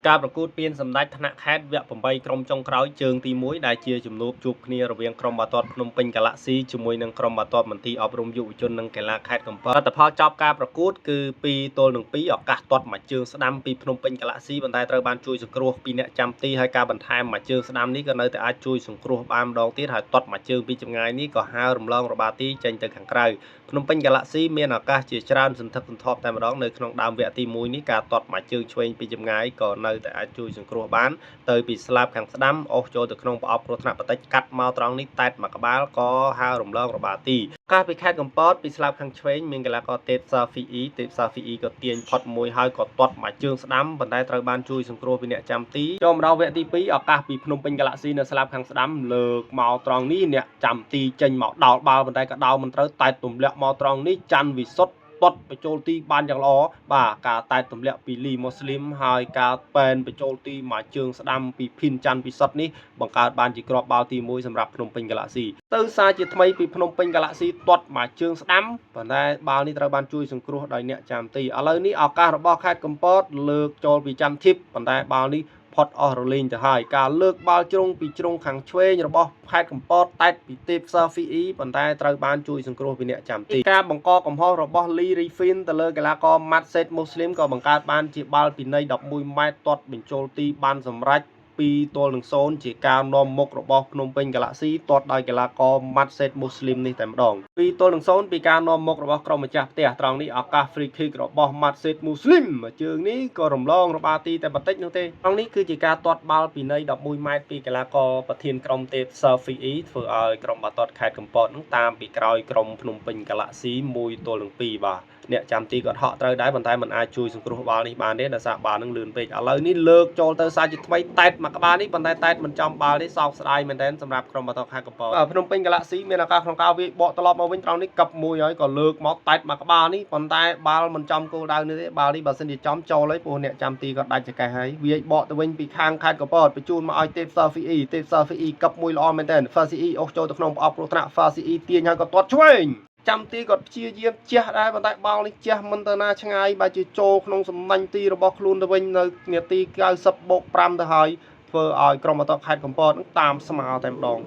ការប្រកួតពានសម្ដេចថ្នាក់ខេត្តវគ្គ8ក្រុមចុងក្រោយជើងទី1ដែលជាជំនួបជួបគ្នារវាងក្រុមបាល់ទាត់ភ្នំពេញ Galaxy ជាមួយនឹងក្រុមបាល់ទាត់មន្ទីរអប់រំយុវជននិងកីឡាខេត្តកំពតលទ្ធផលចប់ការប្រកួតគឺ2-2ឱកាសទាត់មួយជើងស្ដាំពីភ្នំពេញ Galaxy ប៉ុន្តែត្រូវបានជួយសង្គ្រោះពីអ្នកចាំទីហើយការបន្ថែមមួយជើងស្ដាំនេះក៏នៅតែអាចជួយសង្គ្រោះបានម្ដងទៀតហើយទាត់មួយជើងពីចម្ងាយនេះក៏ហើររំលងរបាទីចេញទៅខាងក្រៅភ្នំពេញ Galaxy មានឱកាសជាច្រើនសន្ធឹកសន្ធាប់តែម្ដងនៅក្នុងដើមវគ្គទី1នេះការទាត់មួយជើងឆ្វេងពីចម្ងាយក៏នៅតែអាចជួយសង្គ្រោះបានទៅពីស្លាបខាងស្ដាំអូសចូលទៅក្នុងប្រអប់គ្រោះថ្នាក់បន្តិចកាត់មកត្រង់នេះតែតមកក្បាលក៏ហើររំលងរបាទីកាសពីខេត្តកំពតពីស្លាបខាងឆ្វេងមានកីឡាករទេពសាហ្វីអ៊ីក៏ទាញផុតមួយហើយក៏ទាត់មួយជើងស្ដាំប៉ុន្តែត្រូវបានជួយសង្គ្រោះពីអ្នកចាំទីចូលមកដល់វគ្គទី2ឱកាសពីភ្នំពេញ Galaxy នៅស្លាបខាងស្ដាំលើកមកត្រង់នេះអ្នកចាំទីចេញមកដោលបាល់ប៉ុន្តែក៏ដោលមិនត្រូវតែទម្លាក់មកត្រង់នេះច័ន្ទវិសុទ្ធទាត់បញ្ចូលទីបានយ៉ាងល្អបាទការតែទម្លាក់ពីលីម៉ូស្លីមហើយការប៉ែនបញ្ចូលទីមួយជើងស្ដាំពីភីនច័ន្ទវិសុទ្ធនេះបង្កើតបានជាគ្រាប់បាល់ទី1សម្រាប់ភ្នំពេញ Galaxy ទៅសារជាថ្មីពីភ្នំពេញ Galaxy ទាត់មួយជើងស្ដាំប៉ុន្តែបាល់នេះត្រូវបានជួយសង្គ្រោះដោយអ្នកចាំទីឥឡូវនេះឱកាសរបស់ខេត្តកំពតលើកចូលពីច័ន្ទធីបប៉ុន្តែបាល់នេះផុតអស់រលែងទៅហើយការលើកបាល់ជ្រុងពីជ្រុងខាងឆ្វេងរបស់ខេត្តកំពតតែតពីទេពសាហ្វីអ៊ីប៉ុន្តែត្រូវបានជួយសង្គ្រោះពីអ្នកចាំទីការបង្កកំហុសរបស់លីរីហ្វីនទៅលើកីឡាករម៉ាត់សេតមូស្លីមក៏បង្កើតបានជាបាល់ពីនៃ11ម៉ែត្រទាត់បញ្ចូលទីបានសម្រេច2-0ជាការនាំមុខរបស់ភ្នំពេញ Galaxy ទាត់ដោយកីឡាករម៉ាត់សេតមូស្លីមនេះតែម្ដង2-0ពីការនាំមុខរបស់ក្រុមម្ចាស់ផ្ទះត្រង់នេះឱកាស free kick របស់ម៉ាត់សេតមូស្លីមជើងនេះក៏រំលងរបាទីតែបន្តិចនោះទេត្រង់នេះគឺជាការទាត់បាល់ពីនៃ11ម៉ែត្រពីកីឡាករប្រធានក្រុមទេពសាហ្វីអ៊ីធ្វើឲ្យក្រុមបាល់ទាត់ខេត្តកំពតនឹងតាមពីក្រោយក្រុមភ្នំពេញ Galaxy 1-2បាទអ្នកចាំទីគាត់ហក់ត្រូវដែរប៉ុន្តែมันអាចជួយសង្គ្រោះបាល់នេះបានទេដោយសារបាល់នឹងលឿនពេកឥឡូវនេះលើកចូលទៅសារជាថ្មីតែតមកក្បាលនេះប៉ុន្តែតែតមិនចំបាល់នេះសោកស្ដាយមែនទែនសម្រាប់ក្រុមបាល់ទាត់ខេត្តកំពតភ្នំពេញ Galaxy មានឱកាសក្នុងការវាយបកត្រឡប់មកវិញត្រង់នេះកັບមួយហើយក៏លើកមកតែតមកក្បាលនេះប៉ុន្តែបាល់មិនចំគោលដៅនេះទេបាល់នេះបើសិនជាចំចូលហើយព្រោះអ្នកចាំទីគាត់ដាច់ចកេះហើយវាយបកទៅវិញពីខាងខេត្តកំពតបញ្ជូនមកឲ្យទេពសាហ្វីអ៊ីកັបមួយល្អមែនទែនហ្វាស៊ីអ៊ីអូសចូលទៅក្នុងប្រអប់គ្រោះថ្នាក់ហ្វាស៊ីអ៊ីទាញហើយក៏ទាត់ឆ្វេងចាំទីគាត់ព្យាយាមជះដែរប៉ុន្តែបាល់នេះជះមិនទៅណាឆ្ងាយបើជាចូលក្នុងសំណាញ់ទីរបស់ខ្លួនទៅវិញនៅនាទី90+5ទៅហើយធ្វើឲ្យក្រុមបាល់ទាត់ខេត្តកំពតតាមស្មើតែម្ដង